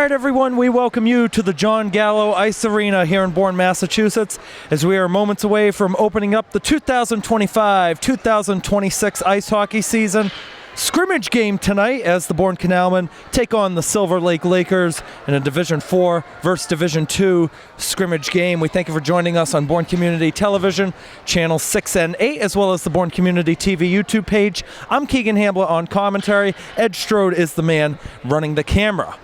right, everyone, we welcome you to the John Gallo Ice Arena here in Bourne, Massachusetts, as we are moments away from opening up the 2025-2026 ice hockey season. Scrimmage game tonight as the Bourne Canalmen take on the Silver Lake Lakers in a Division 4 versus Division 2 scrimmage game. We thank you for joining us on Bourne Community Television, Channel 6 and 8, as well as the Bourne Community TV YouTube page. I'm Keegan Hamblett on commentary. Ed Strode is the man running the camera.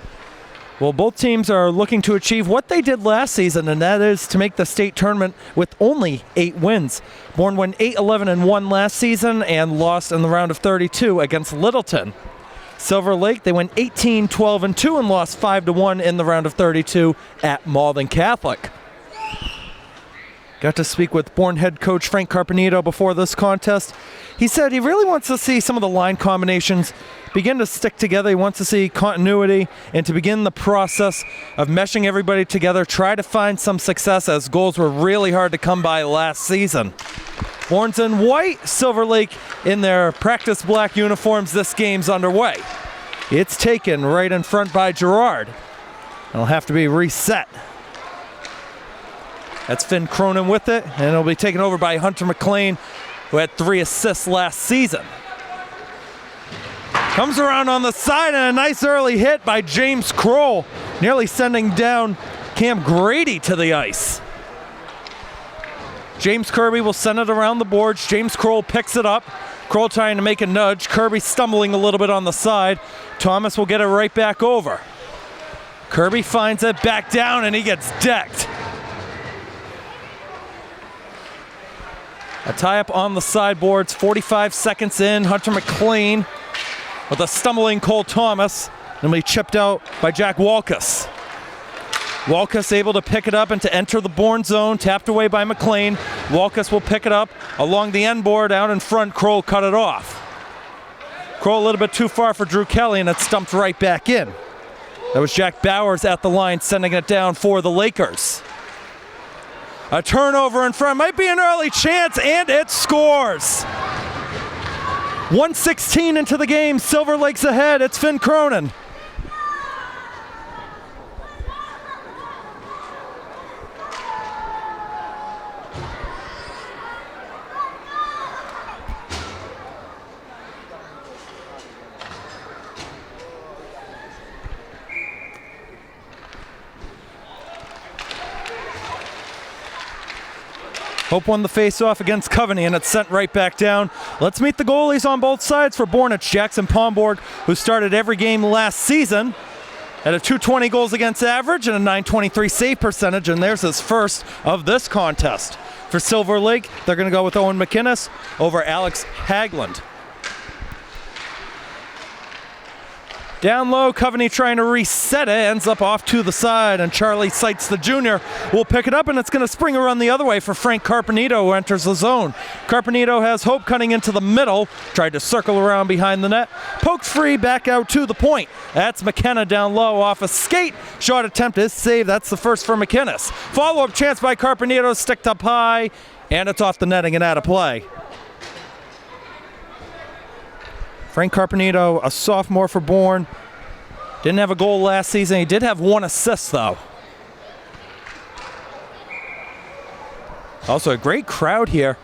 Well, both teams are looking to achieve what they did last season, and that is to make the state tournament with only 8 wins. Bourne won 8-11-1 last season and lost in the round of 32 against Littleton. Silver Lake, they went 18-12-2 and lost 5-1 in the round of 32 at Malden Catholic. Got to speak with Bourne head coach Frank Carpenito before this contest. He said he really wants to see some of the line combinations begin to stick together. He wants to see continuity and to begin the process of meshing everybody together, try to find some success as goals were really hard to come by last season. Bourne's in white, Silver Lake in their practice black uniforms. This game's underway. It's taken right in front by Gerard. It'll have to be reset. That's Finn Cronin with it, and it'll be taken over by Hunter McLean, who had 3 assists last season. Comes around on the side, and a nice early hit by James Kroll, nearly sending down Cam Grady to the ice. James Kirby will send it around the boards. James Kroll picks it up. Kroll trying to make a nudge. Kirby stumbling a little bit on the side. Thomas will get it right back over. Kirby finds it back down, and he gets decked. A tie-up on the sideboards, 45 seconds in. Hunter McLean with a stumbling Cole Thomas, and be chipped out by Jack Walkus. Walkus able to pick it up and to enter the Bourne zone, tapped away by McLean. Walkus will pick it up along the end board, out in front. Kroll cut it off. Kroll a little bit too far for Drew Kelly, and it stumped right back in. That was Jack Bowers at the line, sending it down for the Lakers. A turnover in front, might be an early chance, and it scores. 1:16 into the game, Silver Lake's ahead. It's Finn Cronin. Hope won the face-off against Coveney, and it's sent right back down. Let's meet the goalies on both sides for Bourne. It's Jackson Pomborg, who started every game last season at a .220 goals against average and a .923 save percentage, and there's his first of this contest. For Silver Lake, they're going to go with Owen McInnes over Alex Hagland. Down low, Coveney trying to reset it, ends up off to the side, and Charlie Seitz, the junior, will pick it up, and it's going to spring around the other way for Frank Carpenito, who enters the zone. Carpenito has Hope cutting into the middle, tried to circle around behind the net, poked free, back out to the point. That's McKenna down low off a skate. Shot attempt is saved. That's the first for McInnes. Follow-up chance by Carpenito, sticked up high, and it's off the netting and out of play. Frank Carpenito, a sophomore for Bourne. Didn't have a goal last season. He did have 1 assist, though. Also, a great crowd here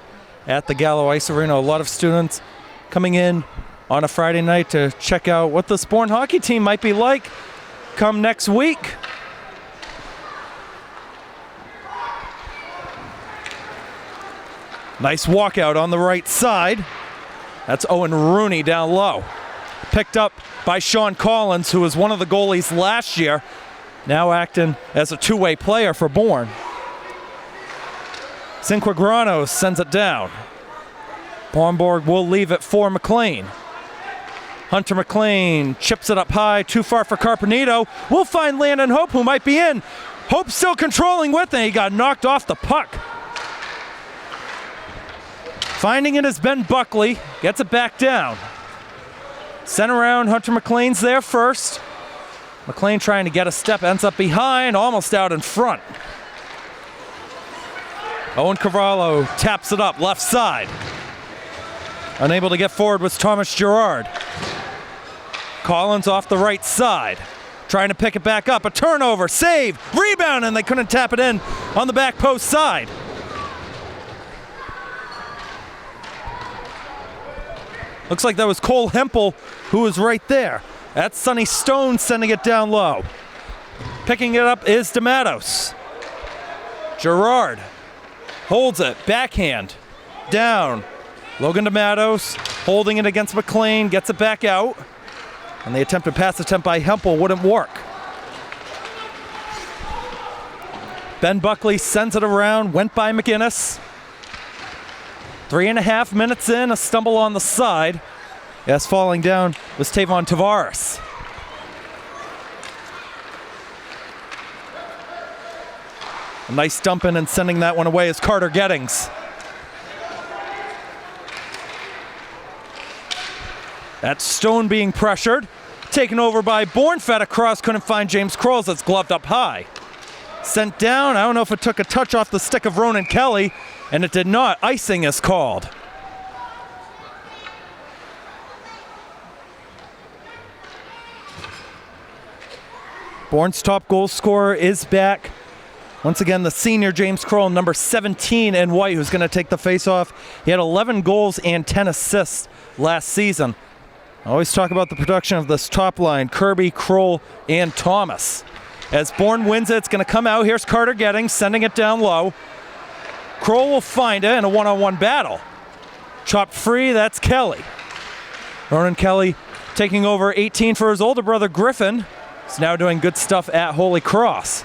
at the Gallo Ice Arena. A lot of students coming in on a Friday night to check out what this Bourne hockey team might be like come next week. Nice walkout on the right side. That's Owen Rooney down low. Picked up by Sean Collins, who was one of the goalies last year, now acting as a two-way player for Bourne. Cinquagrano sends it down. Pomborg will leave it for McLean. Hunter McLean chips it up high, too far for Carpenito. We'll find Landon Hope, who might be in. Hope still controlling with it. He got knocked off the puck. Finding it is Ben Buckley, gets it back down. Sent around, Hunter McLean's there first. McLean trying to get a step, ends up behind, almost out in front. Owen Cavallo taps it up, left side. Unable to get forward was Thomas Gerard. Collins off the right side. trying to pick it back up. A turnover, save, rebound, and they couldn't tap it in on the back post side. Looks like that was Cole Hempel who was right there. That's Sonny Stone sending it down low. Picking it up is DeMattos. Gerard holds it, backhand, down. Logan DeMattos holding it against McLean, gets it back out. And the attempted pass attempt by Hempel wouldn't work. Ben Buckley sends it around, went by McInnes. 3.5 minutes in, a stumble on the side. Yes, falling down was Tavon Tavares. A nice dump in and sending that one away is Carter Gettings. That's Stone being pressured. Taken over by Bourne, fed across, couldn't find James Kroll. It's gloved up high. Sent down, I don't know if it took a touch off the stick of Ronan Kelly, and it did not. Icing is called. Bourne's top goal scorer is back. Once again, the senior James Kroll, number 17 in white, who's going to take the face-off. He had 11 goals and 10 assists last season. I always talk about the production of this top line, Kirby, Kroll, and Thomas. As Bourne wins it, it's going to come out. Here's Carter Gettings, sending it down low. Kroll will find it in a one-on-one battle. Chopped free, that's Kelly. Ronan Kelly taking over 18 for his older brother Griffin. He's now doing good stuff at Holy Cross.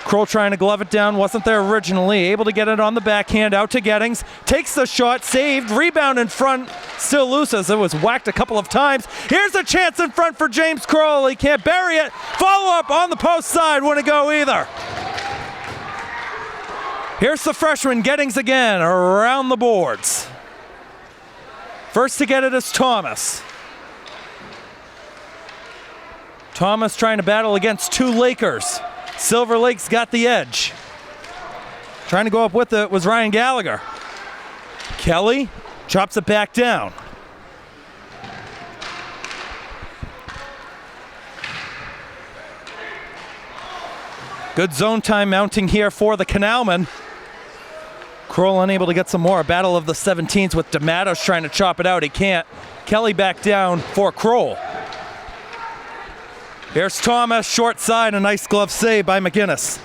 Kroll trying to glove it down, wasn't there originally, able to get it on the backhand, out to Gettings, takes the shot, saved, rebound in front, still loose as it was whacked a couple of times. Here's a chance in front for James Kroll, he can't bury it, follow up on the post side, wouldn't go either. Here's the freshman, Gettings again, around the boards. First to get it is Thomas. Thomas trying to battle against two Lakers. Silver Lake's got the edge. Trying to go up with it was Ryan Gallagher. Kelly chops it back down. Good zone time mounting here for the Canalmen. Kroll unable to get some more. A battle of the 17s with DeMattos trying to chop it out. He can't. Kelly back down for Kroll. Here's Thomas, short side, a nice glove save by McInnes.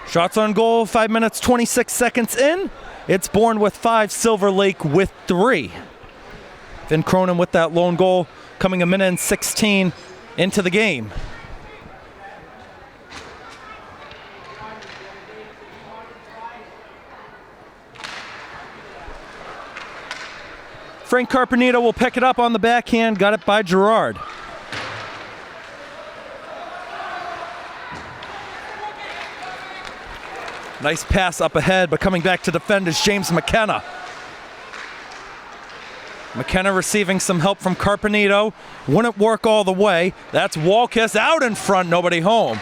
Shots on goal, 5 minutes, 26 seconds in. It's Bourne with 5, Silver Lake with 3. Finn Cronin with that lone goal, coming a minute and 16 into the game. Frank Carpenito will pick it up on the backhand, got it by Gerard. Nice pass up ahead, but coming back to defend is James McKenna. McKenna receiving some help from Carpenito. Wouldn't work all the way. That's Walkiss out in front, nobody home.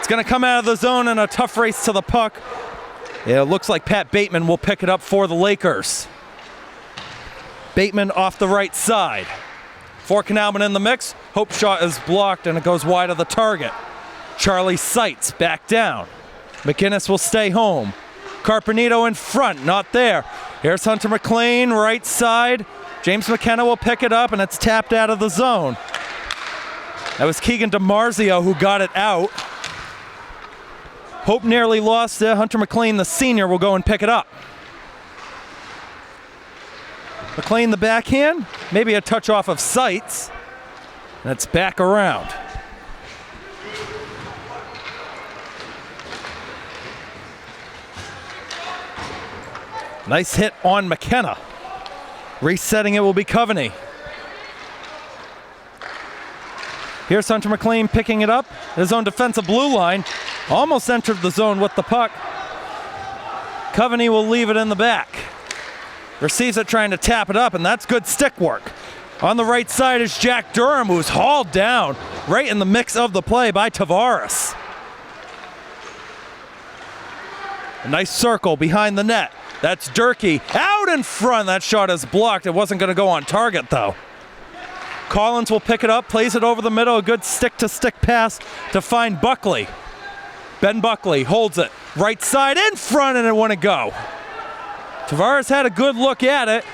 It's going to come out of the zone in a tough race to the puck. Yeah, it looks like Pat Bateman will pick it up for the Lakers. Bateman off the right side. For Canalmen in the mix. Hope shot is blocked and it goes wide of the target. Charlie Seitz back down. McInnes will stay home. Carpenito in front, not there. Here's Hunter McLean, right side. James McKenna will pick it up and it's tapped out of the zone. That was Keegan DiMarzio who got it out. Hope nearly lost it. Hunter McLean, the senior, will go and pick it up. McLean the backhand, maybe a touch off of Seitz, and it's back around. Nice hit on McKenna. Resetting it will be Coveney. Here's Hunter McLean picking it up. His own defensive blue line. Almost entered the zone with the puck. Coveney will leave it in the back. Receives it trying to tap it up, and that's good stick work. On the right side is Jack Durham, who's hauled down right in the mix of the play by Tavares. A nice circle behind the net. That's Durkee out in front. That shot is blocked. It wasn't going to go on target, though. Collins will pick it up, plays it over the middle, a good stick-to-stick pass to find Buckley. Ben Buckley holds it, right side in front, and it wouldn't go. Tavares had a good look at it,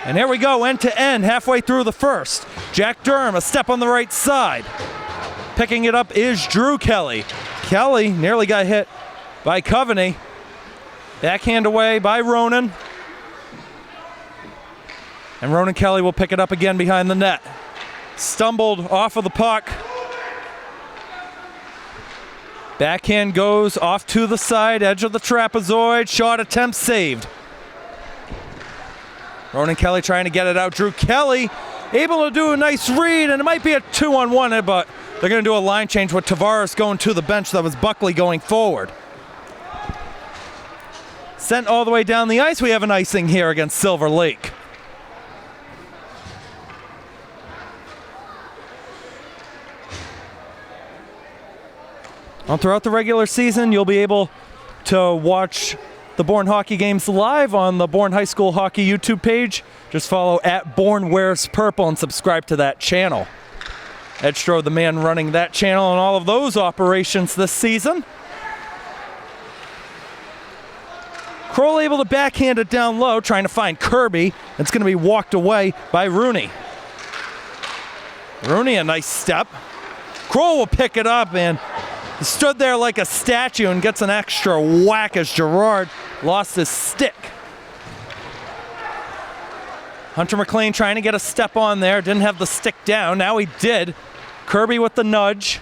and here we go, end to end, halfway through the first. Jack Durham, a step on the right side. Picking it up is Drew Kelly. Kelly nearly got hit by Coveney. Backhand away by Ronan. And Ronan Kelly will pick it up again behind the net. Stumbled off of the puck. Backhand goes off to the side, edge of the trapezoid. Shot attempt saved. Ronan Kelly trying to get it out. Drew Kelly able to do a nice read, and it might be a 2-on-1, but they're going to do a line change with Tavares going to the bench. That was Buckley going forward. Sent all the way down the ice. We have an icing here against Silver Lake. Well, throughout the regular season, you'll be able to watch the Bourne hockey games live on the Bourne High School Hockey YouTube page. Just follow at Bourne Wears Purple and subscribe to that channel. Ed Strode, the man running that channel and all of those operations this season. Kroll able to backhand it down low, trying to find Kirby. It's going to be walked away by Rooney. Rooney, a nice step. Kroll will pick it up, and he stood there like a statue and gets an extra whack as Gerard lost his stick. Hunter McLean trying to get a step on there. Didn't have the stick down. Now he did. Kirby with the nudge.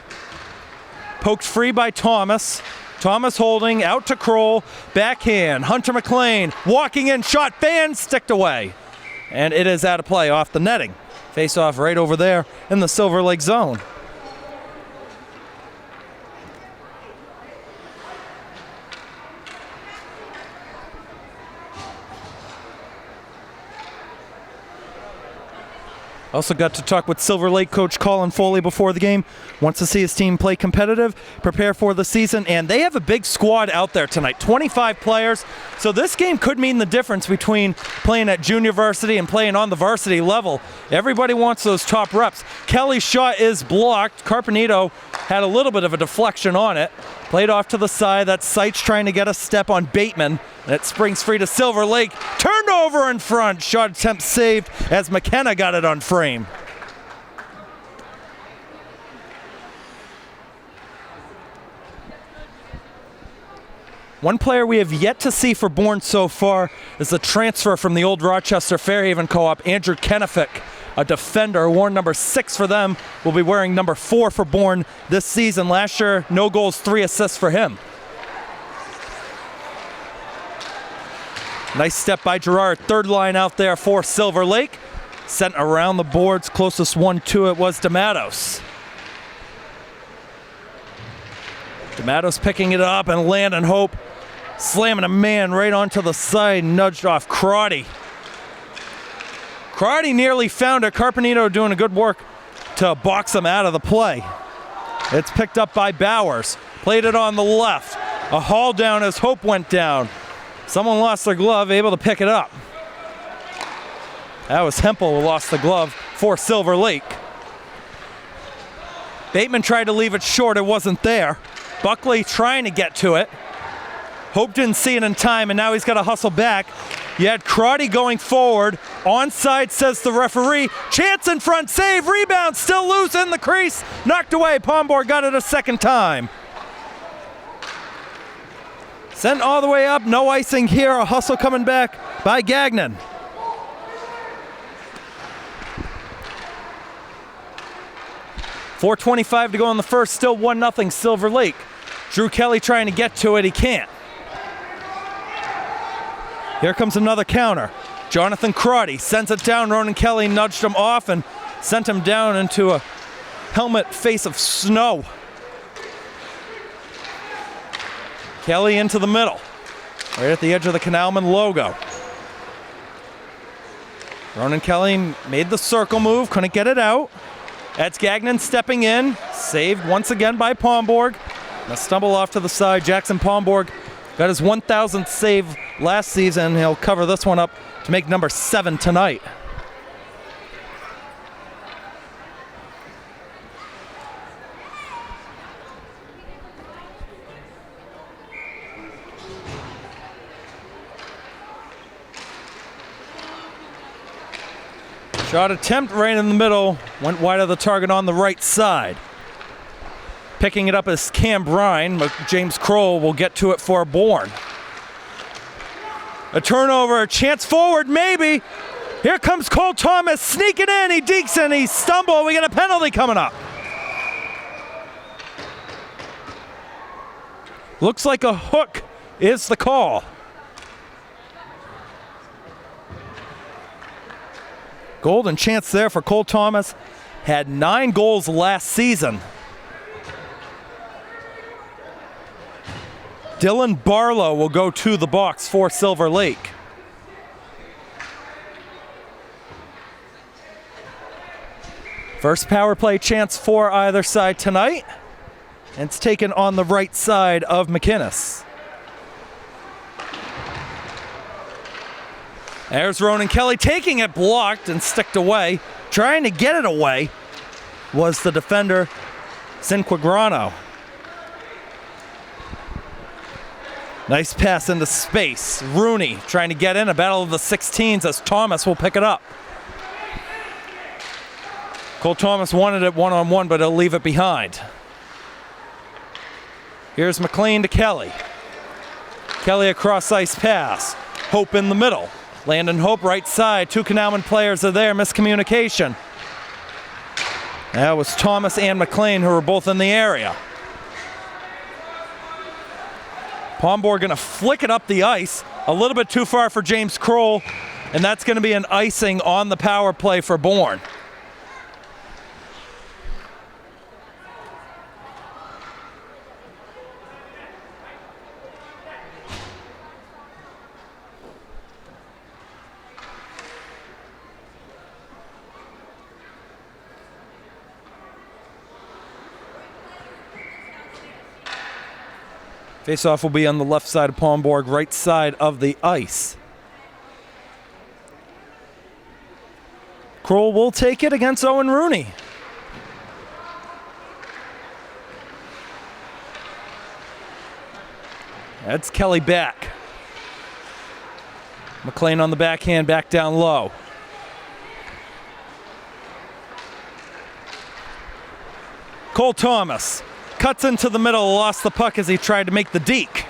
Poked free by Thomas. Thomas holding out to Kroll. Backhand. Hunter McLean walking in. Shot. Fan sticked away. And it is out of play off the netting. Face off right over there in the Silver Lake zone. Also got to talk with Silver Lake coach Colin Foley before the game. Wants to see his team play competitive, prepare for the season, and they have a big squad out there tonight, 25 players. So this game could mean the difference between playing at junior varsity and playing on the varsity level. Everybody wants those top reps. Kelly's shot is blocked. Carpenito had a little bit of a deflection on it. Played off to the side. That's Seitz trying to get a step on Bateman. And it springs free to Silver Lake. Turned over in front. Shot attempt saved as McKenna got it on frame. One player we have yet to see for Bourne so far is the transfer from the old Rochester Fairhaven Co-op, Andrew Kennefic, a defender, worn number 6 for them, will be wearing number 4 for Bourne this season. Last year, no goals, 3 assists for him. Nice step by Gerard. Third line out there for Silver Lake. Sent around the boards. Closest one to it was DeMattos. DeMattos picking it up, and Landon Hope slamming a man right onto the side, nudged off Crotty. Crotty nearly found it. Carpenito doing a good work to box him out of the play. It's picked up by Bowers. Played it on the left. A haul down as Hope went down. Someone lost their glove, able to pick it up. That was Hempel who lost the glove for Silver Lake. Bateman tried to leave it short, it wasn't there. Buckley trying to get to it. Hope didn't see it in time, and now he's got to hustle back. You had Crotty going forward. Onside, says the referee. Chance in front, save, rebound, still loose in the crease. Knocked away, Pombor got it a second time. Sent all the way up, no icing here. A hustle coming back by Gagnon. .425 to go in the first, still 1-0 Silver Lake. Drew Kelly trying to get to it, he can't. Here comes another counter. Jonathan Crotty sends it down. Ronan Kelly nudged him off and sent him down into a helmet face of snow. Kelly into the middle, right at the edge of the Canalmen logo. Ronan Kelly made the circle move, couldn't get it out. That's Gagnon stepping in, saved once again by Pomborg. A stumble off to the side. Jackson Pomborg got his 1,000th save last season. He'll cover this one up to make number 7 tonight. Shot attempt right in the middle, went wide of the target on the right side. Picking it up is Cam Brine, but James Kroll will get to it for Bourne. A turnover, a chance forward, maybe. Here comes Cole Thomas sneaking in. He dekes in, he stumbled. We got a penalty coming up. Looks like a hook is the call. Golden chance there for Cole Thomas. Had 9 goals last season. Dylan Barlow will go to the box for Silver Lake. First power play chance for either side tonight. And it's taken on the right side of McInnes. There's Ronan Kelly taking it, blocked and sticked away. Trying to get it away was the defender, Cinquagrano. Nice pass into space. Rooney trying to get in, a battle of the 16s as Thomas will pick it up. Cole Thomas wanted it one-on-one, but he'll leave it behind. Here's McLean to Kelly. Kelly across ice pass. Hope in the middle. Landon Hope right side. 2 Canalmen players are there. Miscommunication. That was Thomas and McLean who were both in the area. Pomborg going to flick it up the ice. A little bit too far for James Kroll. And that's going to be an icing on the power play for Bourne. Face-off will be on the left side of Pomborg, right side of the ice. Kroll will take it against Owen Rooney. That's Kelly back. McLean on the backhand, back down low. Cole Thomas. Cuts into the middle, lost the puck as he tried to make the deke.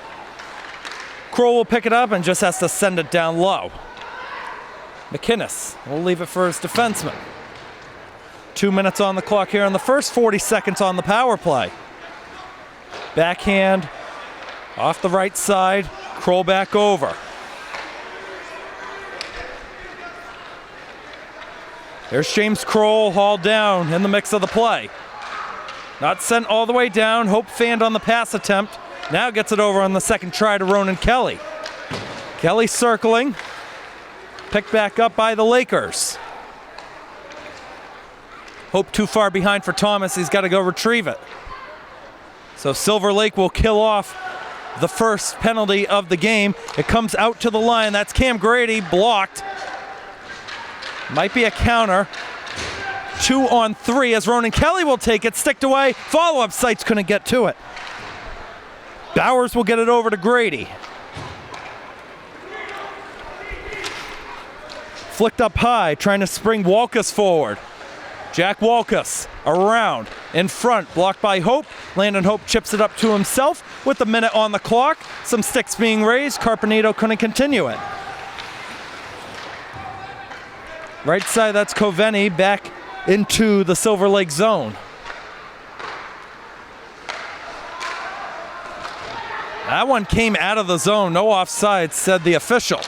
Kroll will pick it up and just has to send it down low. McInnes will leave it for his defenseman. 2 minutes on the clock here in the first, 40 seconds on the power play. Backhand off the right side, Kroll back over. There's James Kroll hauled down in the mix of the play. Not sent all the way down. Hope fanned on the pass attempt. Now gets it over on the second try to Ronan Kelly. Kelly circling. Picked back up by the Lakers. Hope too far behind for Thomas. He's got to go retrieve it. So Silver Lake will kill off the first penalty of the game. It comes out to the line. That's Cam Grady, blocked. Might be a counter. 2-on-3 as Ronan Kelly will take it, sticked away. Follow-up sites couldn't get to it. Bowers will get it over to Grady. Flicked up high, trying to spring Walkus forward. Jack Walkus around, in front, blocked by Hope. Landon Hope chips it up to himself with a minute on the clock. Some sticks being raised. Carpenito couldn't continue it. Right side, that's Coveni back into the Silver Lake zone. That one came out of the zone. No offside, said the official.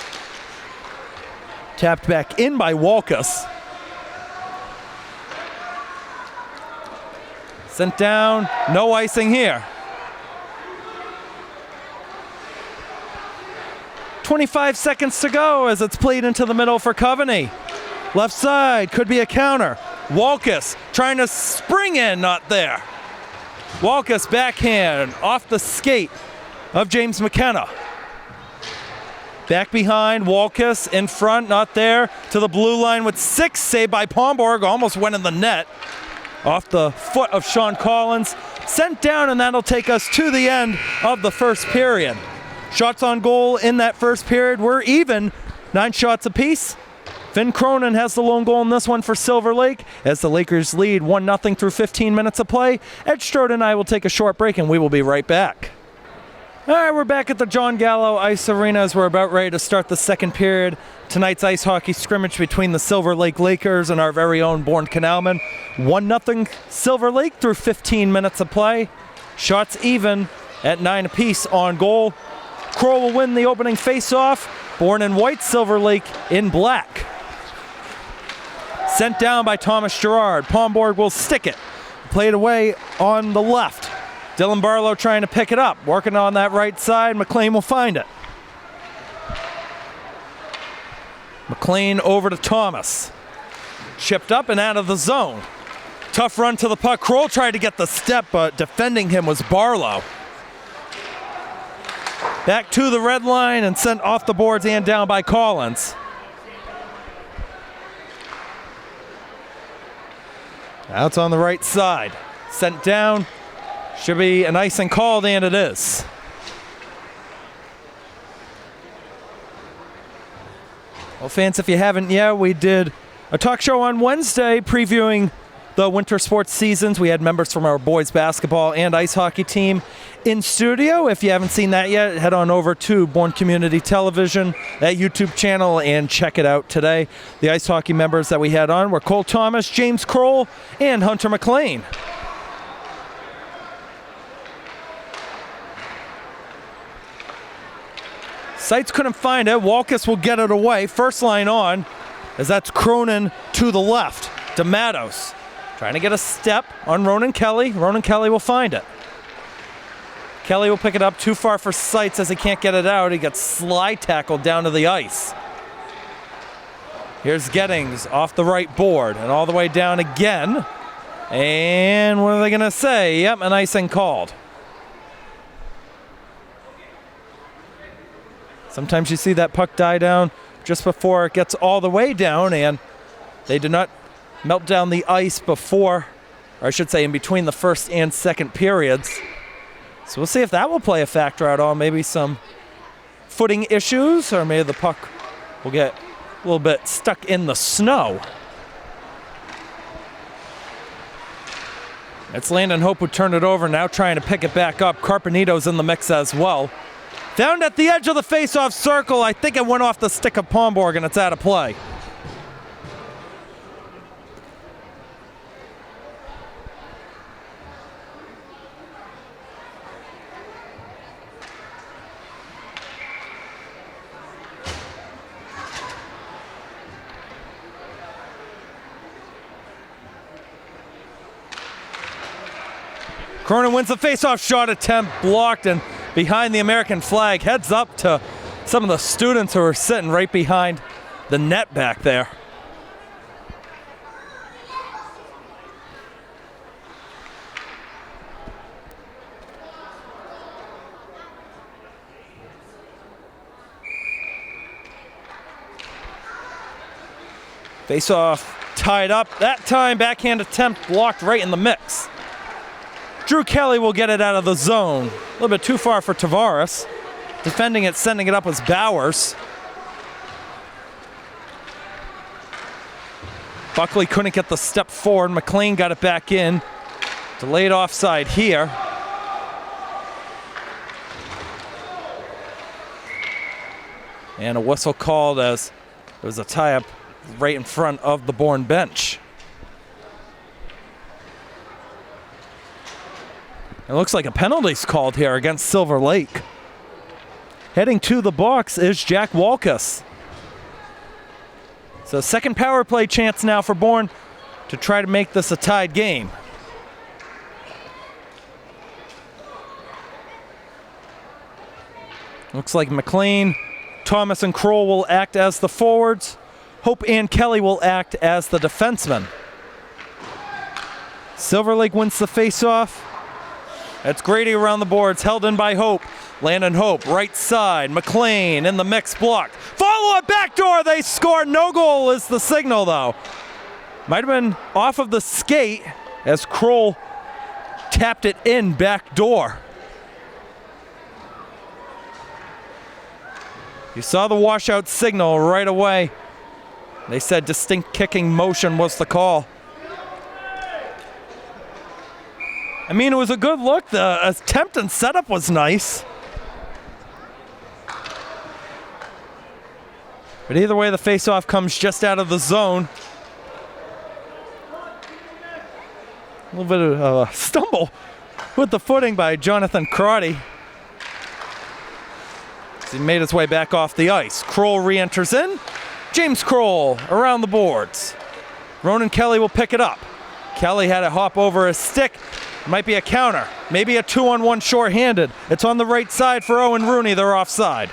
Tapped back in by Walkus. Sent down. No icing here. 25 seconds to go as it's played into the middle for Coveni. Left side, could be a counter. Walkus trying to spring in, not there. Walkus backhand off the skate of James McKenna. Back behind, Walkus in front, not there. To the blue line with 6, saved by Pomborg, almost went in the net. Off the foot of Sean Collins. Sent down, and that'll take us to the end of the first period. Shots on goal in that first period were even, 9 shots apiece. Finn Cronin has the lone goal in this one for Silver Lake as the Lakers lead 1-0 through 15 minutes of play. Ed Strode and I will take a short break and we will be right back. All right, we're back at the John Gallo Ice Arena as we're about ready to start the second period. Tonight's ice hockey scrimmage between the Silver Lake Lakers and our very own Bourne Canalmen. 1-0 Silver Lake through 15 minutes of play. Shots even at 9 apiece on goal. Crow will win the opening face-off. Bourne in white, Silver Lake in black. Sent down by Thomas Gerard. Pomborg will stick it. Played away on the left. Dylan Barlow trying to pick it up. Working on that right side. McLean will find it. McLean over to Thomas. Chipped up and out of the zone. Tough run to the puck. Kroll tried to get the step, but defending him was Barlow. Back to the red line and sent off the boards and down by Collins. Out on the right side. Sent down. Should be an icing called, and it is. Well, fans, if you haven't yet, we did a talk show on Wednesday previewing the winter sports seasons. We had members from our boys basketball and ice hockey team in studio. If you haven't seen that yet, head on over to Bourne Community Television, that YouTube channel, and check it out today. The ice hockey members that we had on were Cole Thomas, James Kroll, and Hunter McLean. Seitz couldn't find it. Walkus will get it away. First line on, as that's Cronin to the left. DeMattos trying to get a step on Ronan Kelly. Ronan Kelly will find it. Kelly will pick it up. Too far for Seitz as he can't get it out. He gets slide tackled down to the ice. Here's Gettings off the right board and all the way down again. And what are they going to say? Yep, an icing called. Sometimes you see that puck die down just before it gets all the way down, and they did not melt down the ice before, or I should say in between the first and second periods. So we'll see if that will play a factor at all. Maybe some footing issues, or maybe the puck will get a little bit stuck in the snow. It's Landon Hope who turned it over, now trying to pick it back up. Carpenito's in the mix as well. Found at the edge of the face-off circle. I think it went off the stick of Pomborg, and it's out of play. Cronin wins the face-off shot attempt, blocked, and behind the American flag. Heads up to some of the students who are sitting right behind the net back there. Face-off tied up. That time, backhand attempt blocked right in the mix. Drew Kelly will get it out of the zone. A little bit too far for Tavares. Defending it, sending it up was Bowers. Buckley couldn't get the step forward. McLean got it back in. Delayed offside here. And a whistle called as there was a tie-up right in front of the Bourne bench. It looks like a penalty's called here against Silver Lake. Heading to the box is Jack Walkus. So second power play chance now for Bourne to try to make this a tied game. Looks like McLean, Thomas, and Kroll will act as the forwards. Hope and Kelly will act as the defensemen. Silver Lake wins the face-off. That's Grady around the boards, held in by Hope. Landon Hope, right side. McLean in the mix, blocked. Follow-up backdoor, they score. No goal is the signal, though. Might have been off of the skate as Kroll tapped it in backdoor. You saw the washout signal right away They said distinct kicking motion was the call. I mean, it was a good look. The attempt and setup was nice. But either way, the faceoff comes just out of the zone. A little bit of a stumble with the footing by Jonathan Crotty. As he made his way back off the ice. Kroll re-enters in. James Kroll around the boards. Ronan Kelly will pick it up. Kelly had to hop over his stick. Might be a counter. Maybe a 2-on-1 short-handed. It's on the right side for Owen Rooney. They're offside.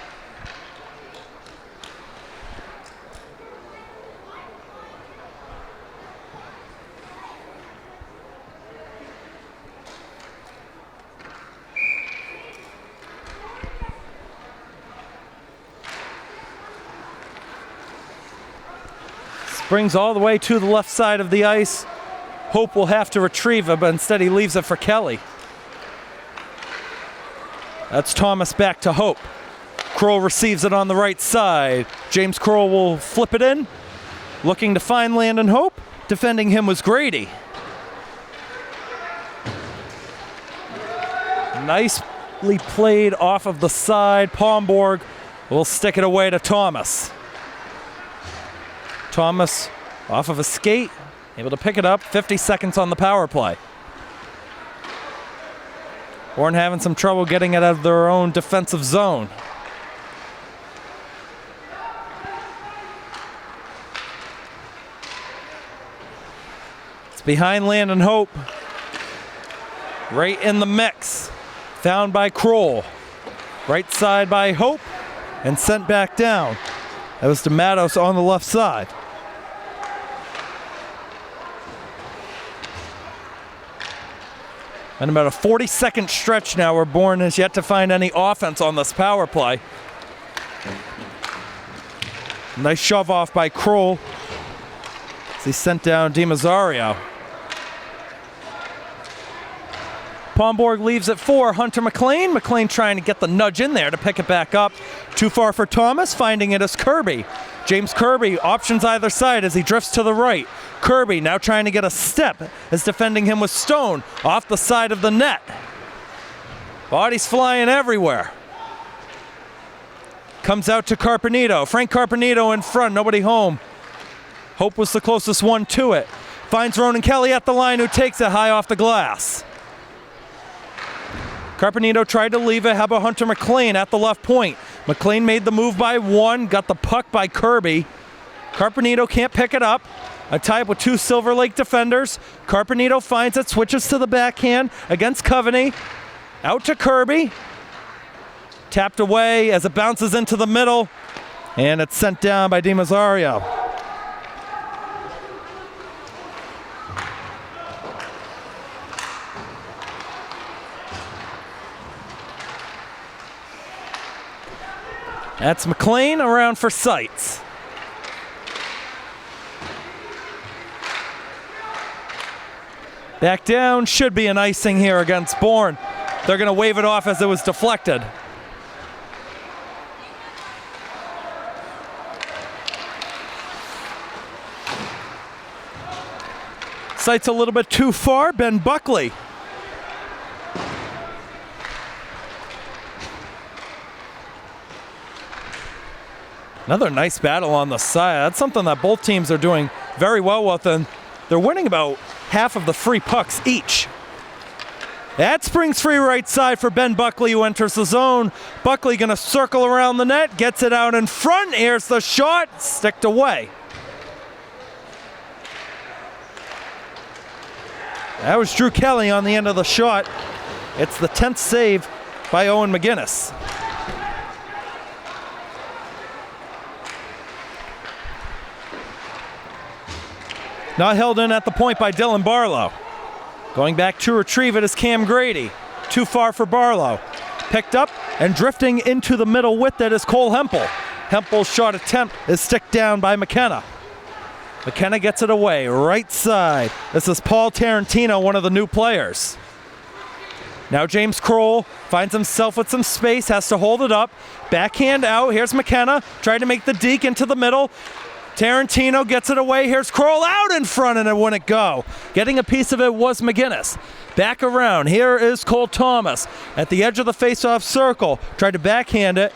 Brings all the way to the left side of the ice. Hope will have to retrieve it, but instead he leaves it for Kelly. That's Thomas back to Hope. Kroll receives it on the right side. James Kroll will flip it in. Looking to find Landon Hope. Defending him was Grady. Nicely played off of the side. Palmborg will stick it away to Thomas. Thomas off of a skate, able to pick it up. 50 seconds on the power play. Bourne having some trouble getting it out of their own defensive zone. It's behind Landon Hope. Right in the mix. Found by Kroll. Right side by Hope and sent back down. That was to Matos on the left side. And about a 40-second stretch now where Bourne has yet to find any offense on this power play. Nice shove off by Kroll as he sent down DiMazzario. Palmborg leaves it for Hunter McLean. McLean trying to get the nudge in there to pick it back up. Too far for Thomas, finding it as Kirby. James Kirby, options either side as he drifts to the right. Kirby now trying to get a step as defending him with Stone off the side of the net. Bodies flying everywhere. Comes out to Carpenito. Frank Carpenito in front, nobody home. Hope was the closest one to it. Finds Ronan Kelly at the line who takes it high off the glass. Carpenito tried to leave it. How about Hunter McLean at the left point? McLean made the move by one, got the puck by Kirby. Carpenito can't pick it up. A tie with two Silver Lake defenders. Carpenito finds it, switches to the backhand against Coveney. Out to Kirby. Tapped away as it bounces into the middle. And it's sent down by DiMazzario. That's McLean around for Seitz. Back down, should be an icing here against Bourne. They're going to wave it off as it was deflected. Seitz a little bit too far, Ben Buckley. Another nice battle on the side. That's something that both teams are doing very well with, and they're winning about half of the free pucks each. That springs free right side for Ben Buckley, who enters the zone. Buckley gonna circle around the net, gets it out in front, airs the shot, sticked away. That was Drew Kelly on the end of the shot. It's the 10th save by Owen McGinnis. Not held in at the point by Dylan Barlow. Going back to retrieve it is Cam Grady. Too far for Barlow. Picked up and drifting into the middle with it is Cole Hempel. Hempel's shot attempt is sticked down by McKenna. McKenna gets it away, right side. This is Paul Tarantino, one of the new players. Now James Kroll finds himself with some space, has to hold it up. Backhand out, here's McKenna, trying to make the deke into the middle. Tarantino gets it away. Here's Kroll out in front, and it wouldn't go. Getting a piece of it was McGinnis. Back around. Here is Cole Thomas at the edge of the face-off circle. Tried to backhand it.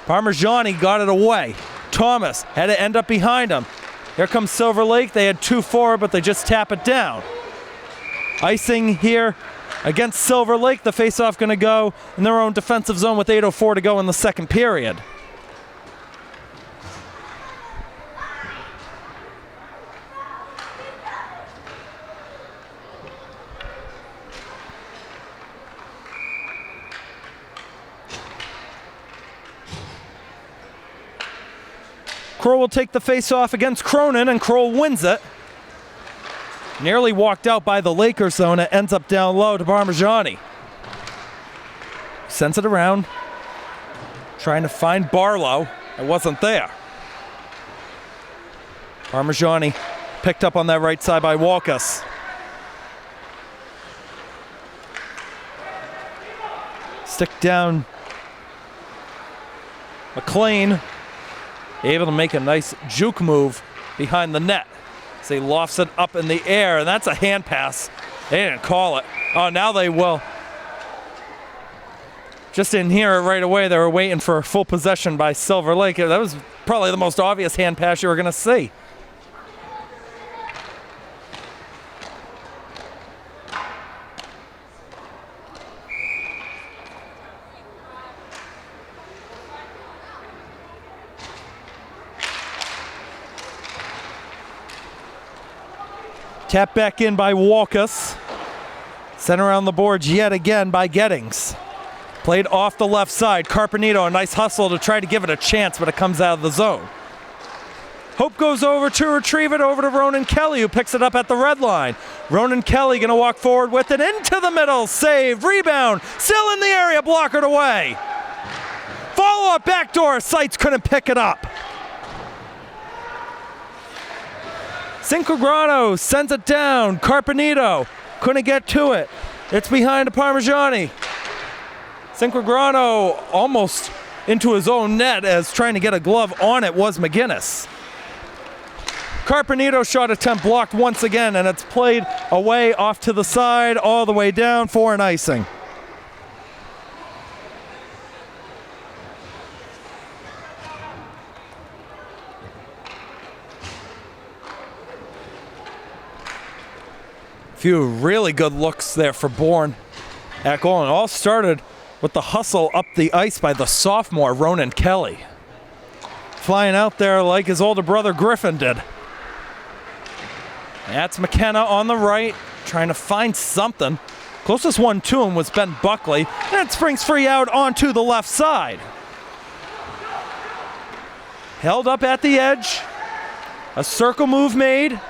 Parmigiani got it away. Thomas had to end up behind him. Here comes Silver Lake. They had 2 forward, but they just tap it down. Icing here against Silver Lake. The face-off going to go in their own defensive zone with 8:04 to go in the second period. Kroll will take the face-off against Cronin, and Kroll wins it. Nearly walked out by the Lakers, though, and it ends up down low to Parmigiani. Sends it around, trying to find Barlow. It wasn't there. Parmigiani picked up on that right side by Walkus. Stick down. McLean able to make a nice juke move behind the net. So he lofts it up in the air, and that's a hand pass. They didn't call it. Oh, now they will. Just didn't hear it right away. They were waiting for full possession by Silver Lake. That was probably the most obvious hand pass you were going to see. Tap back in by Walkus. Sent around the boards yet again by Gettings. Played off the left side. Carpenito, a nice hustle to try to give it a chance, but it comes out of the zone. Hope goes over to retrieve it over to Ronan Kelly, who picks it up at the red line. Ronan Kelly going to walk forward with it into the middle. Save, rebound, still in the area, blockered away. Follow-up backdoor, Seitz couldn't pick it up. Cinquegrano sends it down. Carpenito couldn't get to it. It's behind Parmigiani. Cinquegrano almost into his own net as trying to get a glove on it was McGinnis. Carpenito shot attempt blocked once again, and it's played away off to the side all the way down for an icing. Few really good looks there for Bourne at goal, and all started with the hustle up the ice by the sophomore Ronan Kelly. Flying out there like his older brother Griffin did. That's McKenna on the right, trying to find something. Closest one to him was Ben Buckley, and it springs free out onto the left side. Held up at the edge. A circle move made.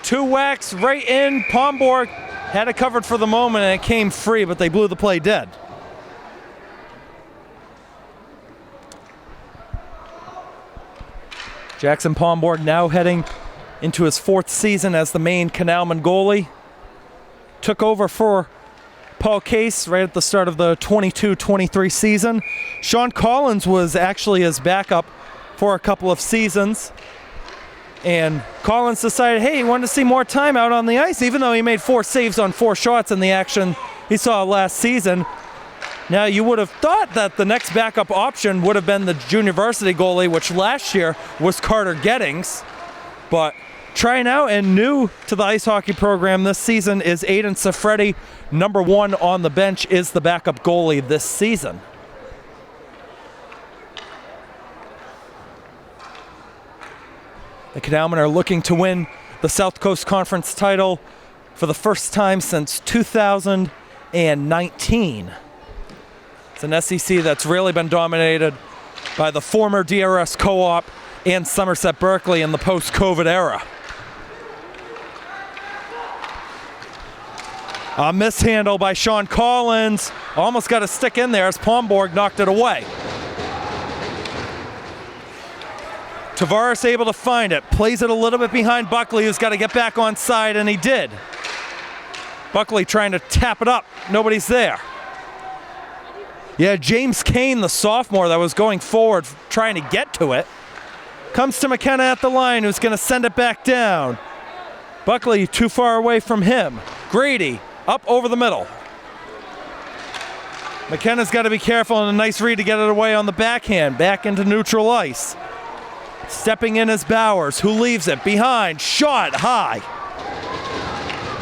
2 whacks right in. Pomborg had it covered for the moment, and it came free, but they blew the play dead. Jackson Pomborg now heading into his 4th season as the main Canalmen goalie. Took over for Paul Case right at the start of the 22-23 season. Sean Collins was actually his backup for a couple of seasons. And Collins decided, hey, he wanted to see more time out on the ice, even though he made 4 saves on 4 shots in the action he saw last season. Now, you would have thought that the next backup option would have been the junior varsity goalie, which last year was Carter Gettings. But trying out and new to the ice hockey program this season is Aiden Safredi. Number 1 on the bench is the backup goalie this season. The Canalmen are looking to win the South Coast Conference title for the first time since 2019. It's an SEC that's really been dominated by the former DRS Co-op and Somerset Berkeley in the post-COVID era. A mishandle by Sean Collins. Almost got a stick in there as Pomborg knocked it away. Tavares able to find it. Plays it a little bit behind Buckley, who's got to get back on side, and he did. Buckley trying to tap it up. Nobody's there. Yeah, James Kane, the sophomore that was going forward trying to get to it. Comes to McKenna at the line, who's going to send it back down. Buckley too far away from him. Grady up over the middle. McKenna's got to be careful, and a nice read to get it away on the backhand. Back into neutral ice. Stepping in is Bowers, who leaves it behind. Shot high.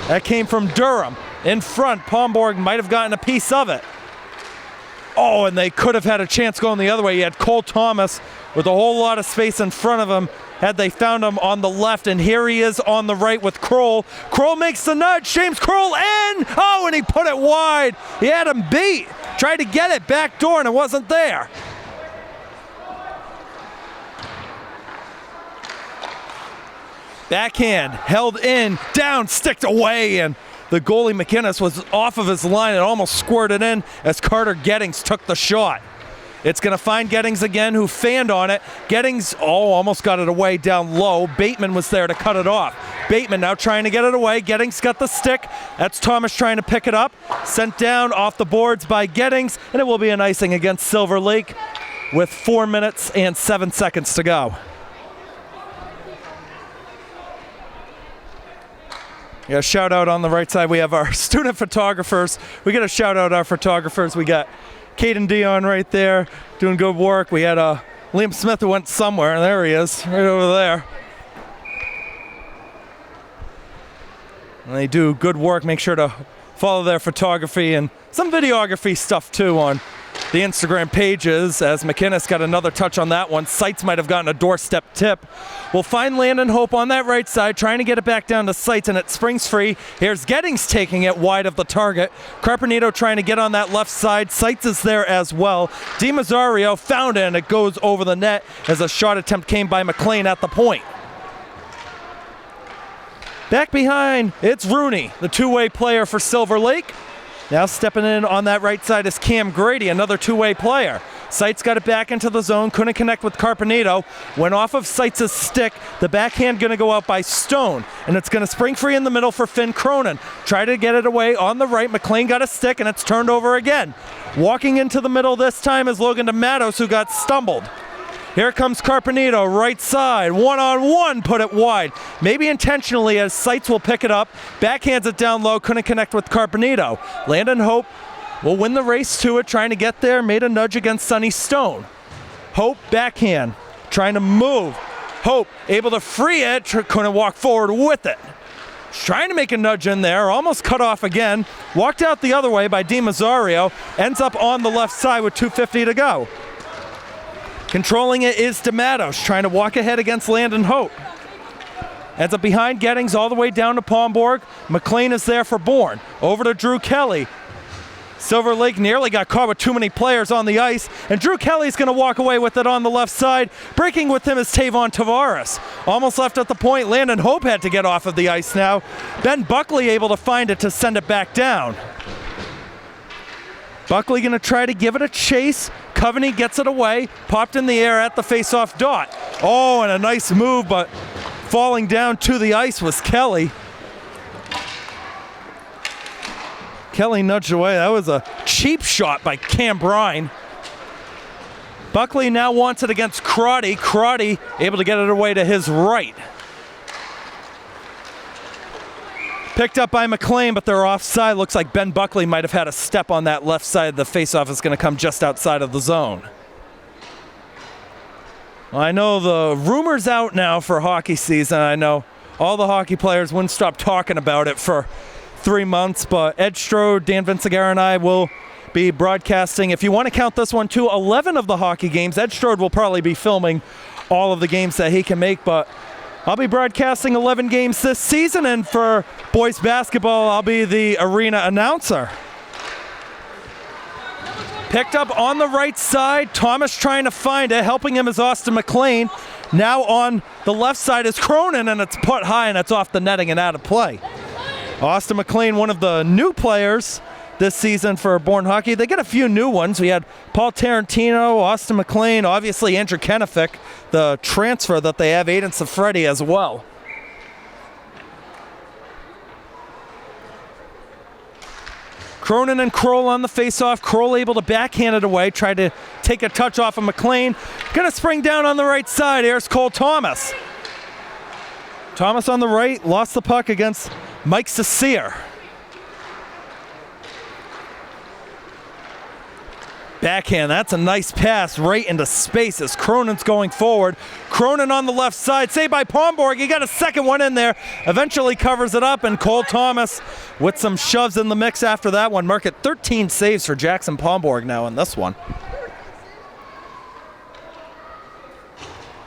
That came from Durham. In front, Pomborg might have gotten a piece of it. Oh, and they could have had a chance going the other way. You had Cole Thomas with a whole lot of space in front of him had they found him on the left, and here he is on the right with Kroll. Kroll makes the nudge. James Kroll in! Oh, and he put it wide. He had him beat. Tried to get it back door, and it wasn't there. Backhand, held in, down, sticked away, and the goalie McInnes was off of his line and almost squirted in as Carter Gettings took the shot. It's going to find Gettings again, who fanned on it. Gettings, almost got it away down low. Bateman was there to cut it off. Bateman now trying to get it away. Gettings got the stick. That's Thomas trying to pick it up. Sent down off the boards by Gettings, and it will be an icing against Silver Lake with 4 minutes and 7 seconds to go. Yeah, shout out on the right side. We have our student photographers. We got to shout out our photographers. We got Caden Dion right there doing good work. We had Liam Smith who went somewhere, and there he is, right over there. And they do good work. Make sure to follow their photography and some videography stuff too on the Instagram pages, as McInnes got another touch on that one. Seitz might have gotten a doorstep tip. We'll find Landon Hope on that right side, trying to get it back down to Seitz, and it springs free. Here's Gettings taking it wide of the target. Carpenito trying to get on that left side. Seitz is there as well. DiMazzario found it, and it goes over the net as a shot attempt came by McLean at the point. Back behind, it's Rooney, the two-way player for Silver Lake. Now stepping in on that right side is Cam Grady, another two-way player. Seitz got it back into the zone, couldn't connect with Carpenito. Went off of Seitz's stick. The backhand going to go out by Stone, and it's going to spring free in the middle for Finn Cronin. Try to get it away on the right. McLean got a stick, and it's turned over again. Walking into the middle this time is Logan DeMattos, who got stumbled. Here comes Carpenito, right side, one-on-one, put it wide. Maybe intentionally, as Seitz will pick it up. Backhands it down low, couldn't connect with Carpenito. Landon Hope will win the race to it, trying to get there, made a nudge against Sonny Stone. Hope, backhand, trying to move. Hope, able to free it, couldn't walk forward with it. Trying to make a nudge in there, almost cut off again. Walked out the other way by DiMazzario, ends up on the left side with 2:50 to go. Controlling it is DeMattos, trying to walk ahead against Landon Hope. Ends up behind Gettings all the way down to Pomborg. McLean is there for Bourne. Over to Drew Kelly. Silver Lake nearly got caught with too many players on the ice, and Drew Kelly's going to walk away with it on the left side. Breaking with him is Tavon Tavares. Almost left at the point. Landon Hope had to get off of the ice now. Ben Buckley able to find it to send it back down. Buckley going to try to give it a chase. Coveney gets it away, popped in the air at the face-off dot. Oh, and a nice move, but falling down to the ice was Kelly. Kelly nudged away. That was a cheap shot by Cam Brine. Buckley now wants it against Crotty. Crotty able to get it away to his right. Picked up by McLean, but they're offside. Looks like Ben Buckley might have had a step on that left side. The faceoff is going to come just outside of the zone. Well, I know the rumor's out now for hockey season. I know all the hockey players wouldn't stop talking about it for 3 months, but Ed Strode, Dan Vincegara, and I will be broadcasting, if you want to count this one too, 11 of the hockey games. Ed Strode will probably be filming all of the games that he can make, but I'll be broadcasting 11 games this season, and for boys basketball, I'll be the arena announcer. Picked up on the right side. Thomas trying to find it. Helping him is Austin McLean. Now on the left side is Cronin, and it's put high, and it's off the netting and out of play. Austin McLean, one of the new players this season for Bourne Hockey. They get a few new ones. We had Paul Tarantino, Austin McLean, obviously Andrew Kennefic, the transfer that they have, Aiden Safredi as well. Cronin and Kroll on the face-off. Kroll able to backhand it away. Tried to take a touch off of McLean. Gonna spring down on the right side. Here's Cole Thomas. Thomas on the right. Lost the puck against Mike Cecere. Backhand, that's a nice pass right into space as Cronin's going forward. Cronin on the left side, saved by Pomborg. He got a second one in there, eventually covers it up, and Cole Thomas with some shoves in the mix after that one. Mark at 13 saves for Jackson Pomborg now in this one.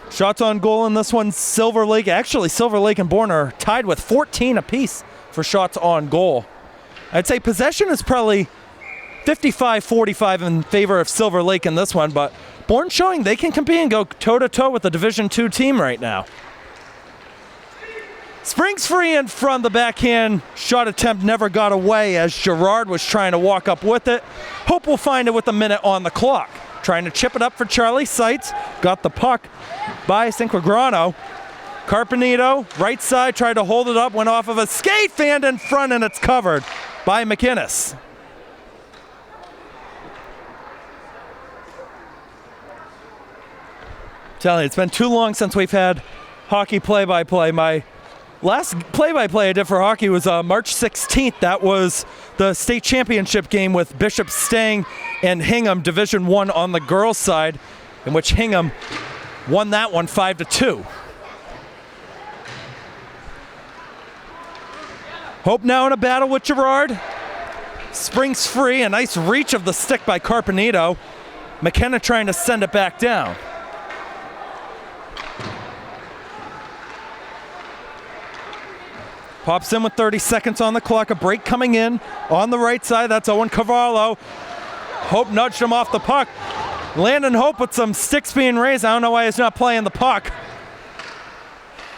Shots on goal in this one, Silver Lake. Actually, Silver Lake and Bourne are tied with 14 apiece for shots on goal. I'd say possession is probably 55-45 in favor of Silver Lake in this one, but Bourne showing they can compete and go toe-to-toe with the Division II team right now. Springs free in front. The backhand shot attempt never got away as Gerard was trying to walk up with it. Hope will find it with a minute on the clock. Trying to chip it up for Charlie Seitz. Got the puck by Cinquagrano. Carpenito, right side, tried to hold it up, went off of a skate, fanned in front, and it's covered by McInnes. Telling you, it's been too long since we've had hockey play-by-play. My last play-by-play I did for hockey was March 16th. That was the state championship game with Bishop Stang and Hingham, Division I on the girls' side, in which Hingham won that one 5-2. Hope now in a battle with Gerard. Springs free, a nice reach of the stick by Carpenito. McKenna trying to send it back down. Pops in with 30 seconds on the clock. A break coming in on the right side. That's Owen Cavallo. Hope nudged him off the puck. Landon Hope with some sticks being raised. I don't know why he's not playing the puck.